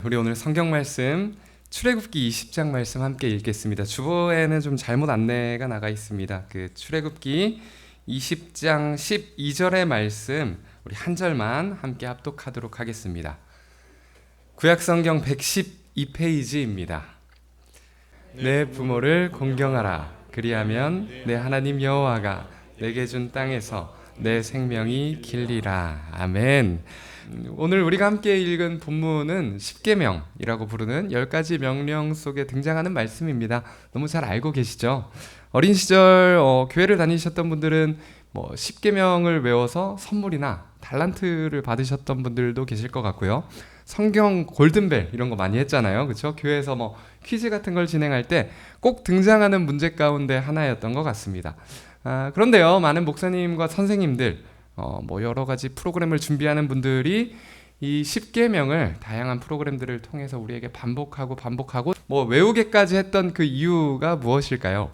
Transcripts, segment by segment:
우리 오늘 성경 말씀 출애굽기 20장 말씀 함께 읽겠습니다. 주보에는 좀 잘못 안내가 나가 있습니다. 그 출애굽기 20장 12절의 말씀 우리 한 절만 함께 합독하도록 하겠습니다. 구약성경 112페이지입니다. 내 부모를 공경하라. 그리하면 내 하나님 여호와가 내게 준 땅에서 내 생명이 길리라. 아멘. 오늘 우리가 함께 읽은 본문은 십계명이라고 부르는 10가지 명령 속에 등장하는 말씀입니다. 너무 잘 알고 계시죠? 어린 시절 교회를 다니셨던 분들은 십계명을 외워서 선물이나 달란트를 받으셨던 분들도 계실 것 같고요. 성경 골든벨 이런 거 많이 했잖아요. 그렇죠? 교회에서 퀴즈 같은 걸 진행할 때 꼭 등장하는 문제 가운데 하나였던 것 같습니다. 그런데요, 많은 목사님과 선생님들 여러 가지 프로그램을 준비하는 분들이 이 십계명을 다양한 프로그램들을 통해서 우리에게 반복하고 외우게까지 했던 그 이유가 무엇일까요?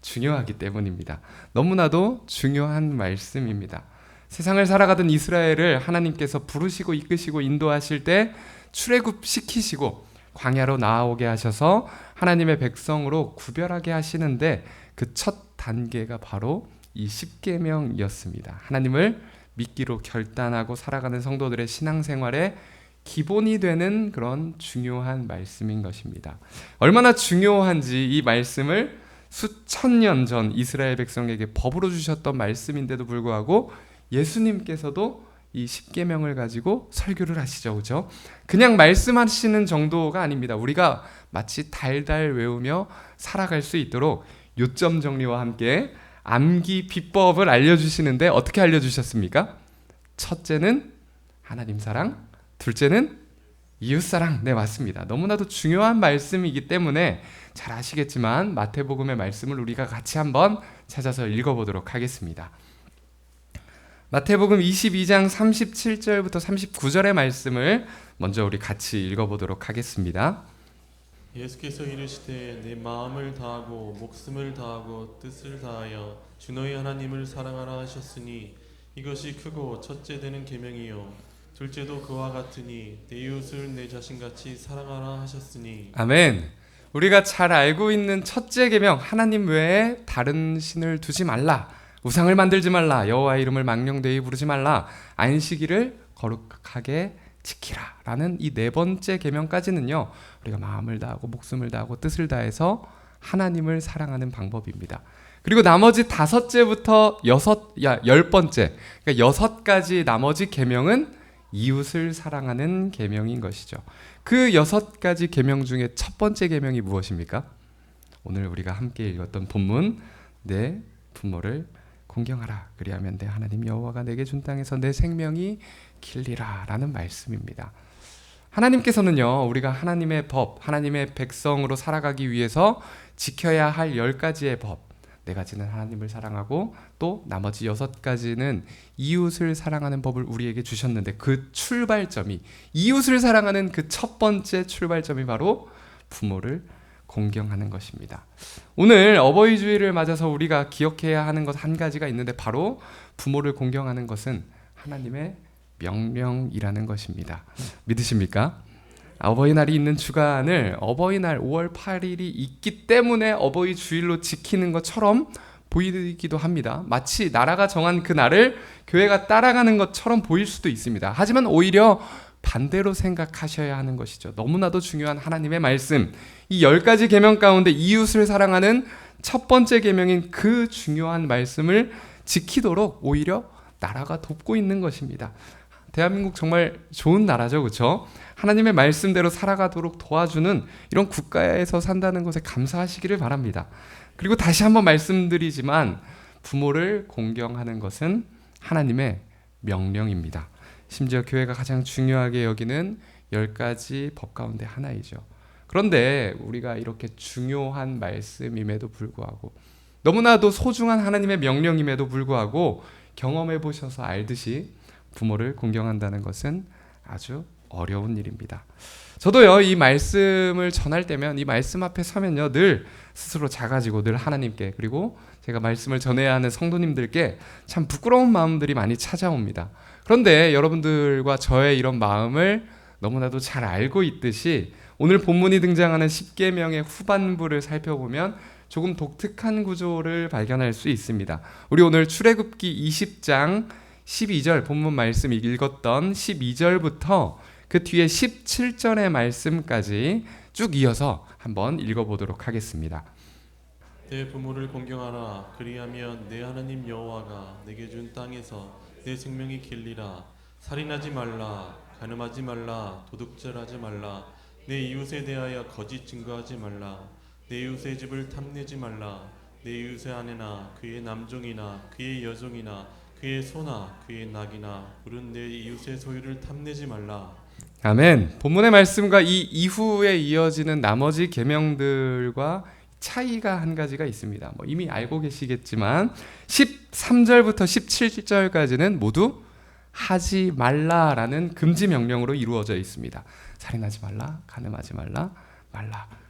중요하기 때문입니다. 너무나도 중요한 말씀입니다. 세상을 살아가던 이스라엘을 하나님께서 부르시고 이끄시고 인도하실 때 출애굽시키시고 광야로 나아오게 하셔서 하나님의 백성으로 구별하게 하시는데 그 첫 단계가 바로 이 십계명이었습니다. 하나님을 믿기로 결단하고 살아가는 성도들의 신앙생활의 기본이 되는 그런 중요한 말씀인 것입니다. 얼마나 중요한지 이 말씀을 수천 년 전 이스라엘 백성에게 법으로 주셨던 말씀인데도 불구하고 예수님께서도 이 십계명을 가지고 설교를 하시죠. 그렇죠? 그냥 말씀하시는 정도가 아닙니다. 우리가 마치 달달 외우며 살아갈 수 있도록 요점 정리와 함께 암기 비법을 알려주시는데 어떻게 알려주셨습니까? 첫째는 하나님 사랑, 둘째는 이웃 사랑. 네, 맞습니다. 너무나도 중요한 말씀이기 때문에 잘 아시겠지만 마태복음의 말씀을 우리가 같이 한번 찾아서 읽어보도록 하겠습니다. 마태복음 22장 37절부터 39절의 말씀을 먼저 우리 같이 읽어보도록 하겠습니다. 예수께서 이르시되 내 마음을 다하고 목숨을 다하고 뜻을 다하여 주 너희 하나님을 사랑하라 하셨으니 이것이 크고 첫째 되는 계명이요 둘째도 그와 같으니 내 이웃을 내 자신같이 사랑하라 하셨으니. 아멘. 우리가 잘 알고 있는 첫째 계명, 하나님 외에 다른 신을 두지 말라, 우상을 만들지 말라, 여호와의 이름을 망령되이 부르지 말라, 안식일을 거룩하게 지키라 라는 이 네 번째 계명까지는요, 우리가 마음을 다하고 목숨을 다하고 뜻을 다해서 하나님을 사랑하는 방법입니다. 그리고 나머지 다섯째부터 10번째, 그러니까 6가지 나머지 계명은 이웃을 사랑하는 계명인 것이죠. 그 6가지 계명 중에 첫 번째 계명이 무엇입니까? 오늘 우리가 함께 읽었던 본문, 내 부모를 공경하라. 그리하면 내 하나님 여호와가 내게 준 땅에서 내 생명이 길리라 라는 말씀입니다. 하나님께서는요, 우리가 하나님의 법, 하나님의 백성으로 살아가기 위해서 지켜야 할 10가지의 법, 4가지는 하나님을 사랑하고 또 나머지 6가지는 이웃을 사랑하는 법을 우리에게 주셨는데, 그 출발점이, 이웃을 사랑하는 그 첫 번째 출발점이 바로 부모를 공경하는 것입니다. 오늘 어버이 주일을 맞아서 우리가 기억해야 하는 것 한 가지가 있는데, 바로 부모를 공경하는 것은 하나님의 명령이라는 것입니다. 믿으십니까? 어버이날이 있는 주간을 어버이날 5월 8일이 있기 때문에 어버이 주일로 지키는 것처럼 보이기도 합니다. 마치 나라가 정한 그 날을 교회가 따라가는 것처럼 보일 수도 있습니다. 하지만 오히려 반대로 생각하셔야 하는 것이죠. 너무나도 중요한 하나님의 말씀, 이 10가지 계명 가운데 이웃을 사랑하는 첫 번째 계명인 그 중요한 말씀을 지키도록 오히려 나라가 돕고 있는 것입니다. 대한민국 정말 좋은 나라죠, 그렇죠? 하나님의 말씀대로 살아가도록 도와주는 이런 국가에서 산다는 것에 감사하시기를 바랍니다. 그리고 다시 한번 말씀드리지만 부모를 공경하는 것은 하나님의 명령입니다. 심지어 교회가 가장 중요하게 여기는 10가지 법 가운데 하나이죠. 그런데 우리가 이렇게 중요한 말씀임에도 불구하고, 너무나도 소중한 하나님의 명령임에도 불구하고 경험해 보셔서 알듯이 부모를 공경한다는 것은 아주 어려운 일입니다. 저도요, 이 말씀을 전할 때면, 이 말씀 앞에 서면요, 늘 스스로 작아지고 늘 하나님께, 그리고 제가 말씀을 전해야 하는 성도님들께 참 부끄러운 마음들이 많이 찾아옵니다. 그런데 여러분들과 저의 이런 마음을 너무나도 잘 알고 있듯이 오늘 본문이 등장하는 십계명의 후반부를 살펴보면 조금 독특한 구조를 발견할 수 있습니다. 우리 오늘 출애굽기 20장 12절 본문 말씀 읽었던 12절부터 그 뒤에 17절의 말씀까지 쭉 이어서 한번 읽어보도록 하겠습니다. 내 부모를 공경하라. 그리하면 내 하나님 여호와가 내게 준 땅에서 내 생명이 길리라. 살인하지 말라. 간음하지 말라. 도둑질하지 말라. 내 이웃에 대하여 거짓 증거하지 말라. 내 이웃의 집을 탐내지 말라. 내 이웃의 아내나 그의 남종이나 그의 여종이나 그의 소나 그의 낙이나 물은 내 이웃의 소유를 탐내지 말라. 아멘. 본문의 말씀과 이 이후에 이어지는 나머지 계명들과 차이가 한 가지가 있습니다. 이미 알고 계시겠지만 13절부터 17절까지는 모두 하지 말라라는 금지 명령으로 이루어져 있습니다. 살인하지 말라, 간음하지 말라.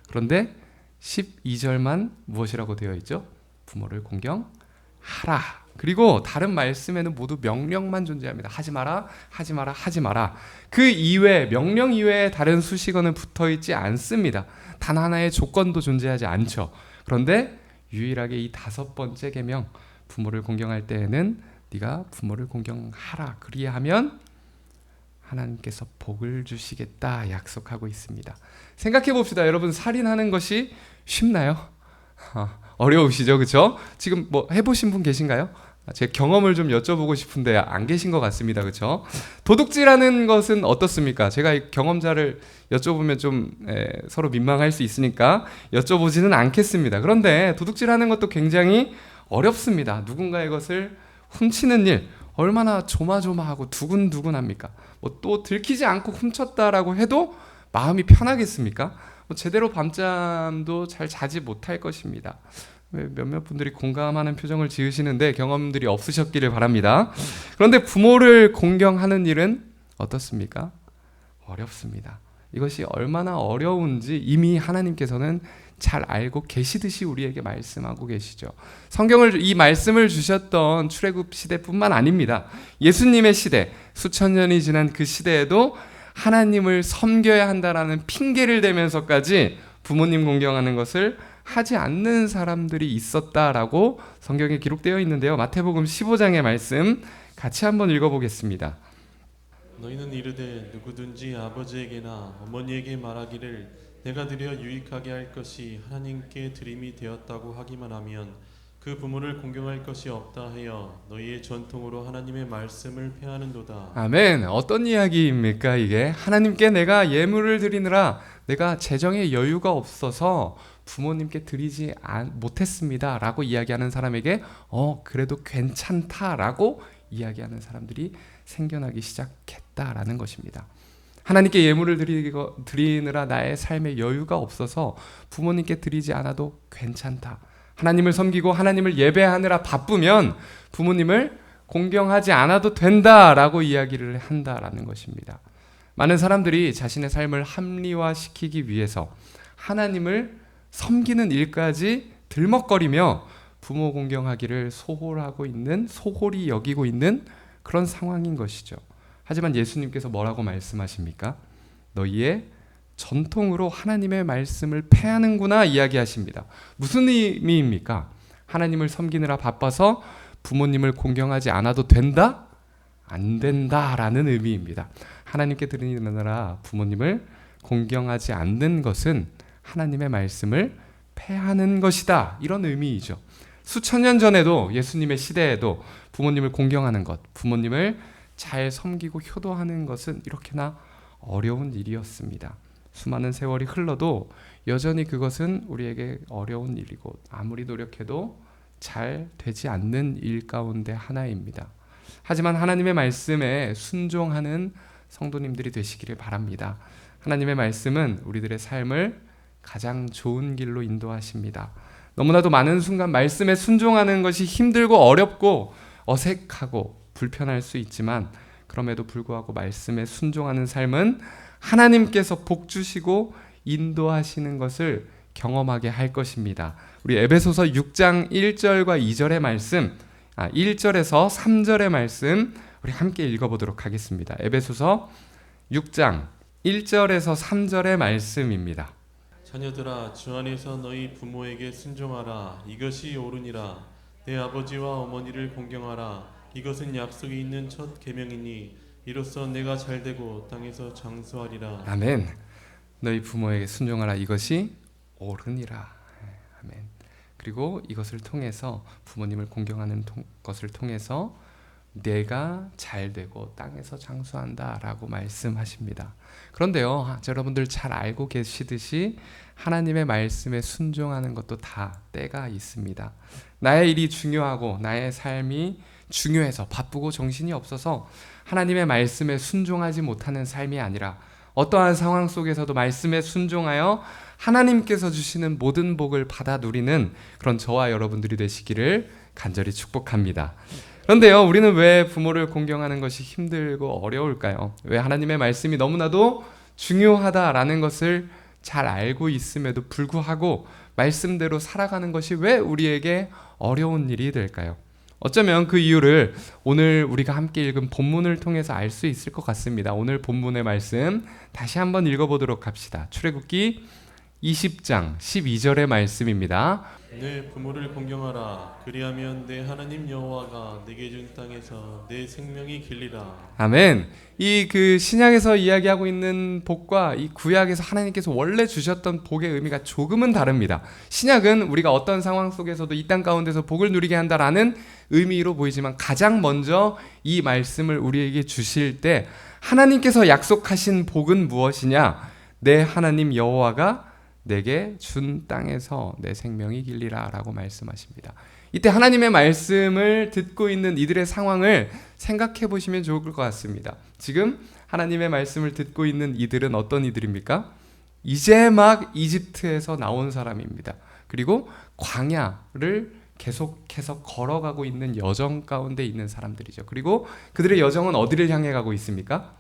그런데 12절만 무엇이라고 되어 있죠? 부모를 공경하라. 그리고 다른 말씀에는 모두 명령만 존재합니다. 하지 마라, 하지 마라, 하지 마라. 그 이외에 명령 이외에 다른 수식어는 붙어 있지 않습니다. 단 하나의 조건도 존재하지 않죠. 그런데 유일하게 이 5번째 계명, 부모를 공경할 때에는 네가 부모를 공경하라. 그리하면 하나님께서 복을 주시겠다 약속하고 있습니다. 생각해 봅시다. 여러분, 살인하는 것이 쉽나요? 어려우시죠, 그렇죠? 지금 해보신 분 계신가요? 제 경험을 좀 여쭤보고 싶은데 안 계신 것 같습니다, 그렇죠? 도둑질하는 것은 어떻습니까? 제가 경험자를 여쭤보면 좀 서로 민망할 수 있으니까 여쭤보지는 않겠습니다. 그런데 도둑질하는 것도 굉장히 어렵습니다. 누군가의 것을 훔치는 일 얼마나 조마조마하고 두근두근합니까? 또 들키지 않고 훔쳤다라고 해도 마음이 편하겠습니까? 제대로 밤잠도 잘 자지 못할 것입니다. 몇몇 분들이 공감하는 표정을 지으시는데 경험들이 없으셨기를 바랍니다. 그런데 부모를 공경하는 일은 어떻습니까? 어렵습니다. 이것이 얼마나 어려운지 이미 하나님께서는 잘 알고 계시듯이 우리에게 말씀하고 계시죠. 이 말씀을 주셨던 출애굽 시대뿐만 아닙니다. 예수님의 시대, 수천 년이 지난 그 시대에도 하나님을 섬겨야 한다라는 핑계를 대면서까지 부모님 공경하는 것을 하지 않는 사람들이 있었다라고 성경에 기록되어 있는데요. 마태복음 15장의 말씀 같이 한번 읽어보겠습니다. 너희는 이르되 누구든지 아버지에게나 어머니에게 말하기를 내가 드려 유익하게 할 것이 하나님께 드림이 되었다고 하기만 하면 그 부모를 공경할 것이 없다 하여 너희의 전통으로 하나님의 말씀을 폐하는도다. 아멘. 어떤 이야기입니까 이게? 하나님께 내가 예물을 드리느라 내가 재정에 여유가 없어서 부모님께 드리지 못했습니다 라고 이야기하는 사람에게 그래도 괜찮다라고 이야기하는 사람들이 생겨나기 시작했다라는 것입니다. 하나님께 예물을 드리느라 나의 삶에 여유가 없어서 부모님께 드리지 않아도 괜찮다. 하나님을 섬기고 하나님을 예배하느라 바쁘면 부모님을 공경하지 않아도 된다라고 이야기를 한다라는 것입니다. 많은 사람들이 자신의 삶을 합리화시키기 위해서 하나님을 섬기는 일까지 들먹거리며 부모 공경하기를 소홀히 여기고 있는 그런 상황인 것이죠. 하지만 예수님께서 뭐라고 말씀하십니까? 너희의 전통으로 하나님의 말씀을 폐하는구나 이야기하십니다. 무슨 의미입니까? 하나님을 섬기느라 바빠서 부모님을 공경하지 않아도 된다? 안 된다라는 의미입니다. 하나님께 드리느라 부모님을 공경하지 않는 것은 하나님의 말씀을 폐하는 것이다. 이런 의미이죠. 수천 년 전에도 예수님의 시대에도 부모님을 공경하는 것, 부모님을 잘 섬기고 효도하는 것은 이렇게나 어려운 일이었습니다. 수많은 세월이 흘러도 여전히 그것은 우리에게 어려운 일이고 아무리 노력해도 잘 되지 않는 일 가운데 하나입니다. 하지만 하나님의 말씀에 순종하는 성도님들이 되시기를 바랍니다. 하나님의 말씀은 우리들의 삶을 가장 좋은 길로 인도하십니다. 너무나도 많은 순간 말씀에 순종하는 것이 힘들고 어렵고 어색하고 불편할 수 있지만 그럼에도 불구하고 말씀에 순종하는 삶은 하나님께서 복 주시고 인도하시는 것을 경험하게 할 것입니다. 우리 에베소서 6장 1절과 2절의 말씀, 1절에서 3절의 말씀 우리 함께 읽어보도록 하겠습니다. 에베소서 6장 1절에서 3절의 말씀입니다. 자녀들아 주 안에서 너희 부모에게 순종하라. 이것이 옳으니라. 내 아버지와 어머니를 공경하라. 이것은 약속이 있는 첫 계명이니 이로써 내가 잘되고 땅에서 장수하리라. 아멘. 너희 부모에게 순종하라. 이것이 옳으니라. 아멘. 그리고 이것을 통해서 부모님을 공경하는 것을 통해서 내가 잘되고 땅에서 장수한다라고 말씀하십니다. 그런데요, 여러분들 잘 알고 계시듯이 하나님의 말씀에 순종하는 것도 다 때가 있습니다. 나의 일이 중요하고 나의 삶이 중요해서 바쁘고 정신이 없어서 하나님의 말씀에 순종하지 못하는 삶이 아니라 어떠한 상황 속에서도 말씀에 순종하여 하나님께서 주시는 모든 복을 받아 누리는 그런 저와 여러분들이 되시기를 간절히 축복합니다. 그런데요, 우리는 왜 부모를 공경하는 것이 힘들고 어려울까요? 왜 하나님의 말씀이 너무나도 중요하다라는 것을 잘 알고 있음에도 불구하고 말씀대로 살아가는 것이 왜 우리에게 어려운 일이 될까요? 어쩌면 그 이유를 오늘 우리가 함께 읽은 본문을 통해서 알 수 있을 것 같습니다. 오늘 본문의 말씀 다시 한번 읽어보도록 합시다. 출애굽기 20장 12절의 말씀입니다. 내 부모를 공경하라. 그리하면 내 하나님 여호와가 내게 준 땅에서 내 생명이 길리라. 아멘. 이 그 신약에서 이야기하고 있는 복과 이 구약에서 하나님께서 원래 주셨던 복의 의미가 조금은 다릅니다. 신약은 우리가 어떤 상황 속에서도 이 땅 가운데서 복을 누리게 한다라는 의미로 보이지만 가장 먼저 이 말씀을 우리에게 주실 때 하나님께서 약속하신 복은 무엇이냐? 내 하나님 여호와가 내게 준 땅에서 내 생명이 길리라 라고 말씀하십니다. 이때 하나님의 말씀을 듣고 있는 이들의 상황을 생각해 보시면 좋을 것 같습니다. 지금 하나님의 말씀을 듣고 있는 이들은 어떤 이들입니까? 이제 막 이집트에서 나온 사람입니다. 그리고 광야를 계속해서 걸어가고 있는 여정 가운데 있는 사람들이죠. 그리고 그들의 여정은 어디를 향해 가고 있습니까?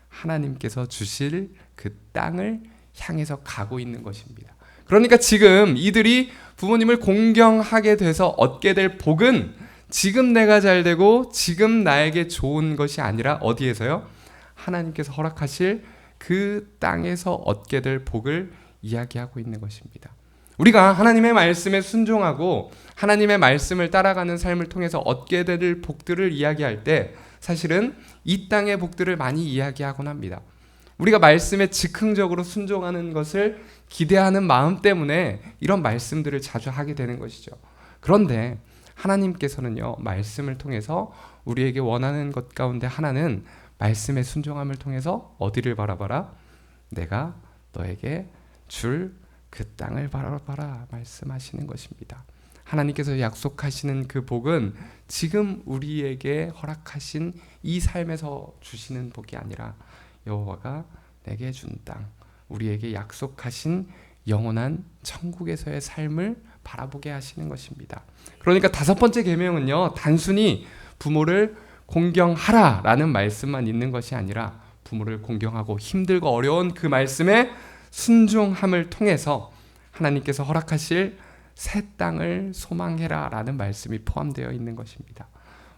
하나님께서 주실 그 땅을 향해서 가고 있는 것입니다. 그러니까 지금 이들이 부모님을 공경하게 돼서 얻게 될 복은 지금 내가 잘되고 지금 나에게 좋은 것이 아니라 어디에서요? 하나님께서 허락하실 그 땅에서 얻게 될 복을 이야기하고 있는 것입니다. 우리가 하나님의 말씀에 순종하고 하나님의 말씀을 따라가는 삶을 통해서 얻게 될 복들을 이야기할 때 사실은 이 땅의 복들을 많이 이야기하곤 합니다. 우리가 말씀에 즉흥적으로 순종하는 것을 기대하는 마음 때문에 이런 말씀들을 자주 하게 되는 것이죠. 그런데 하나님께서는요, 말씀을 통해서 우리에게 원하는 것 가운데 하나는 말씀의 순종함을 통해서 어디를 바라봐라? 내가 너에게 줄 그 땅을 바라봐라 말씀하시는 것입니다. 하나님께서 약속하시는 그 복은 지금 우리에게 허락하신 이 삶에서 주시는 복이 아니라 여호와가 내게 준 땅, 우리에게 약속하신 영원한 천국에서의 삶을 바라보게 하시는 것입니다. 그러니까 다섯 번째 계명은요, 단순히 부모를 공경하라라는 말씀만 있는 것이 아니라 부모를 공경하고 힘들고 어려운 그 말씀에 순종함을 통해서 하나님께서 허락하실 새 땅을 소망해라라는 말씀이 포함되어 있는 것입니다.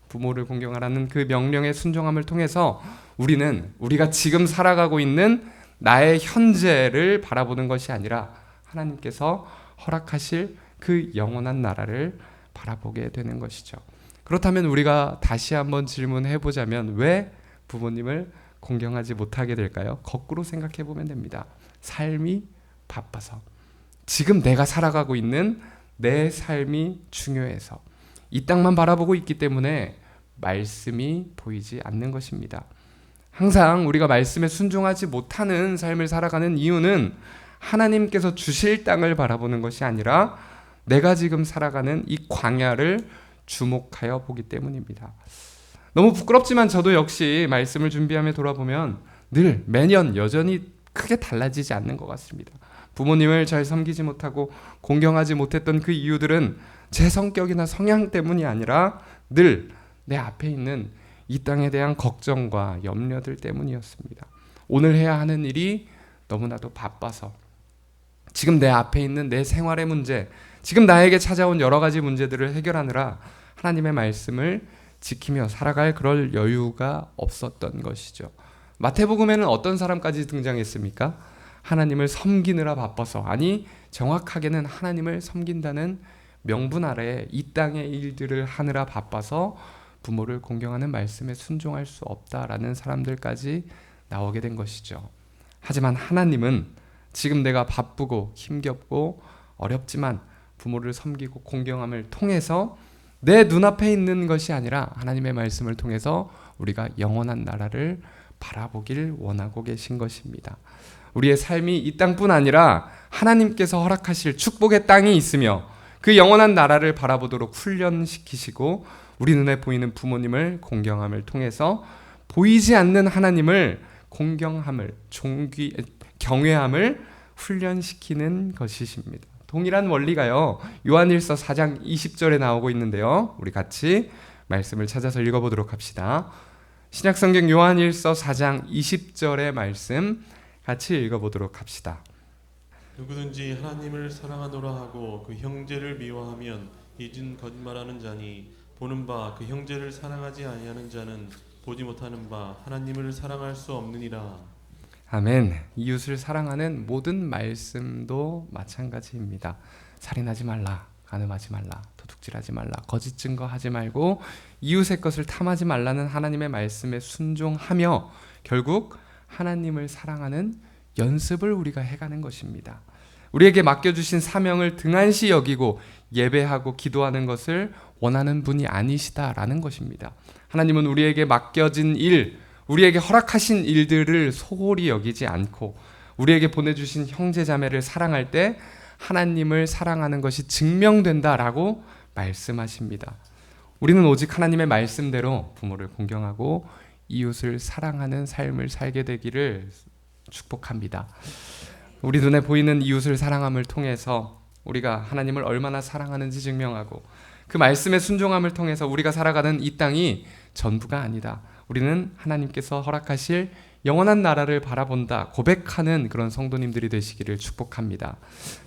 부모를 공경하라는 그 명령의 순종함을 통해서 우리는 우리가 지금 살아가고 있는 나의 현재를 바라보는 것이 아니라 하나님께서 허락하실 그 영원한 나라를 바라보게 되는 것이죠. 그렇다면 우리가 다시 한번 질문해 보자면 왜 부모님을 공경하지 못하게 될까요? 거꾸로 생각해 보면 됩니다. 삶이 바빠서, 지금 내가 살아가고 있는 내 삶이 중요해서 이 땅만 바라보고 있기 때문에 말씀이 보이지 않는 것입니다. 항상 우리가 말씀에 순종하지 못하는 삶을 살아가는 이유는 하나님께서 주실 땅을 바라보는 것이 아니라 내가 지금 살아가는 이 광야를 주목하여 보기 때문입니다. 너무 부끄럽지만 저도 역시 말씀을 준비하며 돌아보면 늘 매년 여전히 크게 달라지지 않는 것 같습니다. 부모님을 잘 섬기지 못하고 공경하지 못했던 그 이유들은 제 성격이나 성향 때문이 아니라 늘 내 앞에 있는 이 땅에 대한 걱정과 염려들 때문이었습니다. 오늘 해야 하는 일이 너무나도 바빠서 지금 내 앞에 있는 내 생활의 문제, 지금 나에게 찾아온 여러 가지 문제들을 해결하느라 하나님의 말씀을 지키며 살아갈 그럴 여유가 없었던 것이죠. 마태복음에는 어떤 사람까지 등장했습니까? 하나님을 섬기느라 바빠서, 아니 정확하게는 하나님을 섬긴다는 명분 아래에 이 땅의 일들을 하느라 바빠서 부모를 공경하는 말씀에 순종할 수 없다라는 사람들까지 나오게 된 것이죠. 하지만 하나님은 지금 내가 바쁘고 힘겹고 어렵지만 부모를 섬기고 공경함을 통해서 내 눈앞에 있는 것이 아니라 하나님의 말씀을 통해서 우리가 영원한 나라를 바라보길 원하고 계신 것입니다. 우리의 삶이 이 땅뿐 아니라 하나님께서 허락하실 축복의 땅이 있으며 그 영원한 나라를 바라보도록 훈련시키시고 우리 눈에 보이는 부모님을 공경함을 통해서 보이지 않는 하나님을 공경함을, 경외함을 훈련시키는 것이십니다. 동일한 원리가요, 요한일서 4장 20절에 나오고 있는데요. 우리 같이 말씀을 찾아서 읽어보도록 합시다. 신약성경 요한일서 4장 20절의 말씀 같이 읽어보도록 합시다. 누구든지 하나님을 사랑하노라 하고 그 형제를 미워하면 이는 거짓말하는 자니 보는 바 그 형제를 사랑하지 아니하는 자는 보지 못하는 바 하나님을 사랑할 수 없느니라. 아멘. 이웃을 사랑하는 모든 말씀도 마찬가지입니다. 살인하지 말라, 간음하지 말라, 도둑질하지 말라, 거짓 증거하지 말고 이웃의 것을 탐하지 말라는 하나님의 말씀에 순종하며 결국 하나님을 사랑하는 연습을 우리가 해가는 것입니다. 우리에게 맡겨주신 사명을 등한시 여기고 예배하고 기도하는 것을 원하는 분이 아니시다라는 것입니다. 하나님은 우리에게 맡겨진 일, 우리에게 허락하신 일들을 소홀히 여기지 않고 우리에게 보내주신 형제자매를 사랑할 때 하나님을 사랑하는 것이 증명된다라고 말씀하십니다. 우리는 오직 하나님의 말씀대로 부모를 공경하고 이웃을 사랑하는 삶을 살게 되기를 축복합니다. 우리 눈에 보이는 이웃을 사랑함을 통해서 우리가 하나님을 얼마나 사랑하는지 증명하고 그 말씀의 순종함을 통해서 우리가 살아가는 이 땅이 전부가 아니다. 우리는 하나님께서 허락하실 영원한 나라를 바라본다 고백하는 그런 성도님들이 되시기를 축복합니다.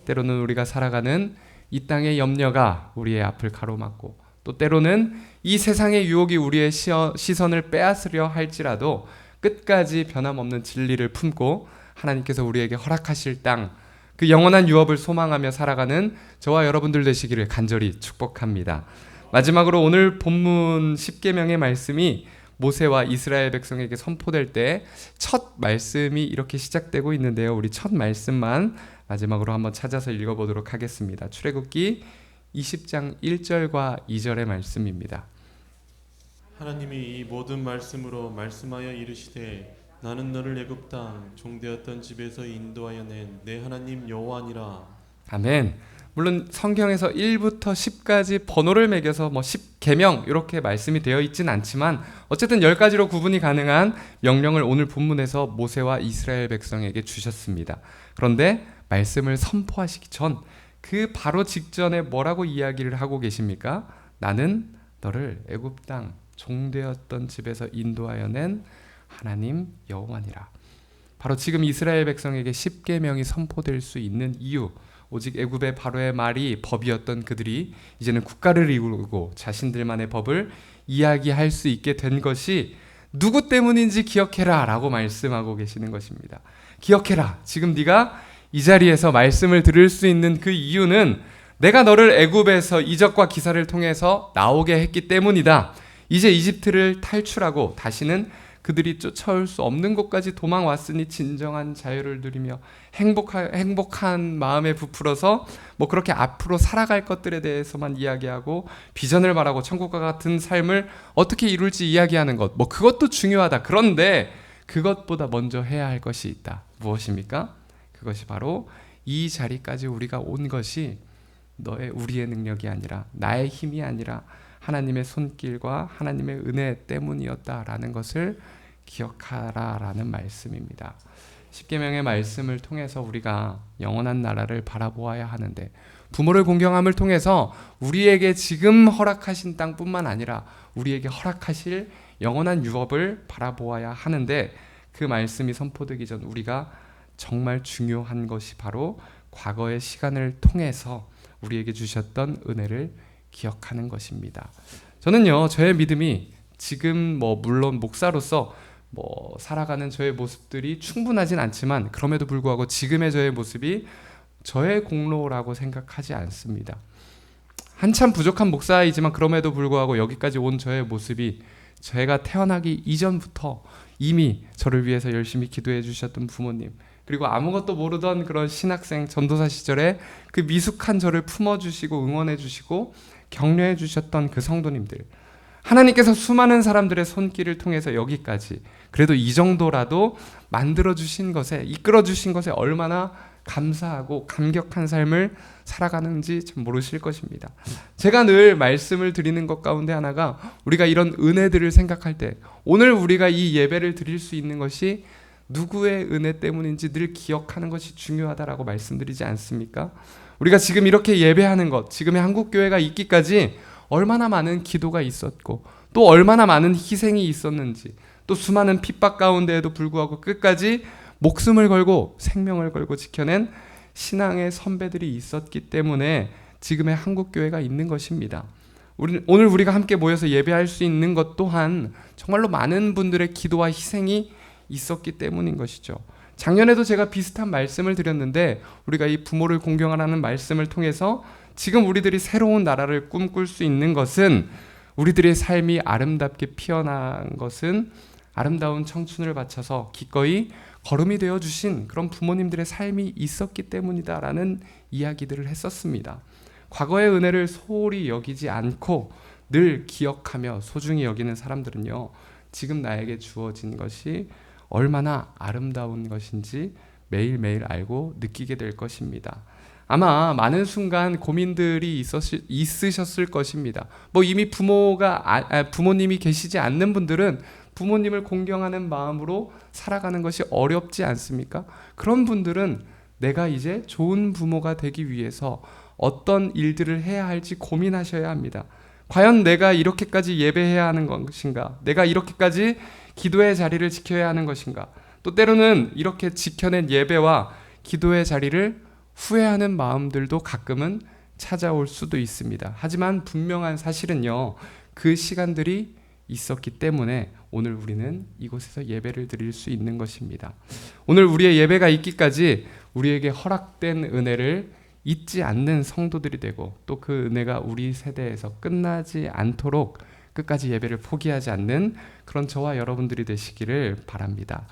때로는 우리가 살아가는 이 땅의 염려가 우리의 앞을 가로막고 또 때로는 이 세상의 유혹이 우리의 시선을 빼앗으려 할지라도 끝까지 변함없는 진리를 품고 하나님께서 우리에게 허락하실 땅, 그 영원한 유업을 소망하며 살아가는 저와 여러분들 되시기를 간절히 축복합니다. 마지막으로 오늘 본문 10계명의 말씀이 모세와 이스라엘 백성에게 선포될 때 첫 말씀이 이렇게 시작되고 있는데요. 우리 첫 말씀만 마지막으로 한번 찾아서 읽어보도록 하겠습니다. 출애굽기 20장 1절과 2절의 말씀입니다. 하나님이 이 모든 말씀으로 말씀하여 이르시되 나는 너를 애굽 땅 종되었던 집에서 인도하여 낸 내 하나님 여호와니라. 아멘. 물론 성경에서 1부터 10까지 번호를 매겨서 10계명 이렇게 말씀이 되어 있진 않지만 어쨌든 10가지로 구분이 가능한 명령을 오늘 본문에서 모세와 이스라엘 백성에게 주셨습니다. 그런데 말씀을 선포하시기 전 그 바로 직전에 뭐라고 이야기를 하고 계십니까? 나는 너를 애굽 땅 종되었던 집에서 인도하여 낸 하나님 여호와니라. 바로 지금 이스라엘 백성에게 10계명이 선포될 수 있는 이유, 오직 애굽의 바로의 말이 법이었던 그들이 이제는 국가를 이루고 자신들만의 법을 이야기할 수 있게 된 것이 누구 때문인지 기억해라 라고 말씀하고 계시는 것입니다. 기억해라. 지금 네가 이 자리에서 말씀을 들을 수 있는 그 이유는 내가 너를 애굽에서 이적과 기사를 통해서 나오게 했기 때문이다. 이제 이집트를 탈출하고 다시는 그들이 쫓아올 수 없는 곳까지 도망왔으니 진정한 자유를 누리며 행복한 마음에 부풀어서 그렇게 앞으로 살아갈 것들에 대해서만 이야기하고 비전을 바라고 천국과 같은 삶을 어떻게 이룰지 이야기하는 것, 그것도 중요하다. 그런데 그것보다 먼저 해야 할 것이 있다. 무엇입니까? 그것이 바로 이 자리까지 우리가 온 것이 우리의 능력이 아니라 나의 힘이 아니라 하나님의 손길과 하나님의 은혜 때문이었다라는 것을 기억하라라는 말씀입니다. 10계명의 말씀을 통해서 우리가 영원한 나라를 바라보아야 하는데 부모를 공경함을 통해서 우리에게 지금 허락하신 땅뿐만 아니라 우리에게 허락하실 영원한 유업을 바라보아야 하는데 그 말씀이 선포되기 전 우리가 정말 중요한 것이 바로 과거의 시간을 통해서 우리에게 주셨던 은혜를 기억하는 것입니다. 저는요, 저의 믿음이 지금 물론 목사로서 살아가는 저의 모습들이 충분하진 않지만 그럼에도 불구하고 지금의 저의 모습이 저의 공로라고 생각하지 않습니다. 한참 부족한 목사이지만 그럼에도 불구하고 여기까지 온 저의 모습이 제가 태어나기 이전부터 이미 저를 위해서 열심히 기도해 주셨던 부모님, 그리고 아무것도 모르던 그런 신학생 전도사 시절에 그 미숙한 저를 품어주시고 응원해 주시고 격려해 주셨던 그 성도님들, 하나님께서 수많은 사람들의 손길을 통해서 여기까지 그래도 이 정도라도 만들어 주신 것에, 이끌어 주신 것에 얼마나 감사하고 감격한 삶을 살아가는지 참 모르실 것입니다. 제가 늘 말씀을 드리는 것 가운데 하나가, 우리가 이런 은혜들을 생각할 때 오늘 우리가 이 예배를 드릴 수 있는 것이 누구의 은혜 때문인지 늘 기억하는 것이 중요하다라고 말씀드리지 않습니까? 우리가 지금 이렇게 예배하는 것, 지금의 한국교회가 있기까지 얼마나 많은 기도가 있었고 또 얼마나 많은 희생이 있었는지, 또 수많은 핍박 가운데에도 불구하고 끝까지 목숨을 걸고 생명을 걸고 지켜낸 신앙의 선배들이 있었기 때문에 지금의 한국교회가 있는 것입니다. 오늘 우리가 함께 모여서 예배할 수 있는 것 또한 정말로 많은 분들의 기도와 희생이 있었기 때문인 것이죠. 작년에도 제가 비슷한 말씀을 드렸는데, 우리가 이 부모를 공경하라는 말씀을 통해서 지금 우리들이 새로운 나라를 꿈꿀 수 있는 것은, 우리들의 삶이 아름답게 피어난 것은 아름다운 청춘을 바쳐서 기꺼이 걸음이 되어 주신 그런 부모님들의 삶이 있었기 때문이다라는 이야기들을 했었습니다. 과거의 은혜를 소홀히 여기지 않고 늘 기억하며 소중히 여기는 사람들은요, 지금 나에게 주어진 것이 얼마나 아름다운 것인지 매일매일 알고 느끼게 될 것입니다. 아마 많은 순간 고민들이 있으셨을 것입니다. 이미 부모님이 계시지 않는 분들은 부모님을 공경하는 마음으로 살아가는 것이 어렵지 않습니까? 그런 분들은 내가 이제 좋은 부모가 되기 위해서 어떤 일들을 해야 할지 고민하셔야 합니다. 과연 내가 이렇게까지 예배해야 하는 것인가? 내가 이렇게까지 기도의 자리를 지켜야 하는 것인가? 또 때로는 이렇게 지켜낸 예배와 기도의 자리를 후회하는 마음들도 가끔은 찾아올 수도 있습니다. 하지만 분명한 사실은요, 그 시간들이 있었기 때문에 오늘 우리는 이곳에서 예배를 드릴 수 있는 것입니다. 오늘 우리의 예배가 있기까지 우리에게 허락된 은혜를 잊지 않는 성도들이 되고, 또 그 은혜가 우리 세대에서 끝나지 않도록 끝까지 예배를 포기하지 않는 그런 저와 여러분들이 되시기를 바랍니다.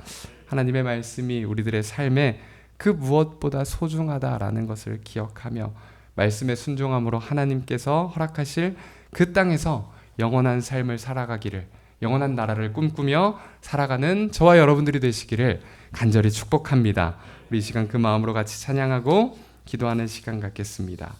하나님의 말씀이 우리들의 삶에 그 무엇보다 소중하다라는 것을 기억하며 말씀에 순종함으로 하나님께서 허락하실 그 땅에서 영원한 삶을 살아가기를, 영원한 나라를 꿈꾸며 살아가는 저와 여러분들이 되시기를 간절히 축복합니다. 우리 이 시간 그 마음으로 같이 찬양하고 기도하는 시간 갖겠습니다.